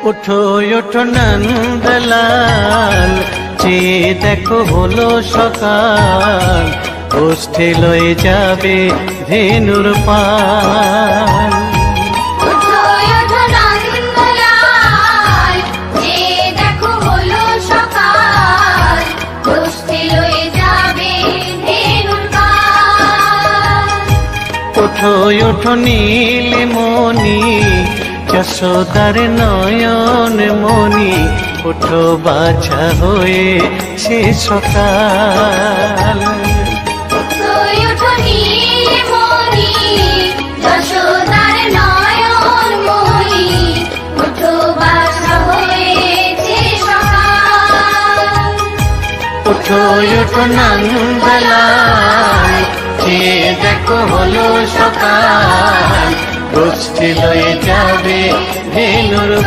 ওঠো ওঠো নন্দলাল, চেয়ে দেখো হলো সকাল, গোষ্ঠী লয়ে যাবে ধেনুর পাল। ওঠো ওঠো নন্দলাল, চেয়ে দেখো হলো সকাল, গোষ্ঠী লয়ে যাবে ধেনুর পাল। ওঠো ওঠো নীলমণি, যশোদার নয়ন মণি, ওঠো বাছা হয়েছে সকাল। ওঠো ওঠো নীলমণি, যশোদার নয়ন মণি, ওঠো বাছা হয়েছে সকাল। ওঠো ওঠো নন্দলাল, চেয়ে দেখো হলো সকাল, গোষ্ঠী লয়ে যাবে ধেনুর পাল।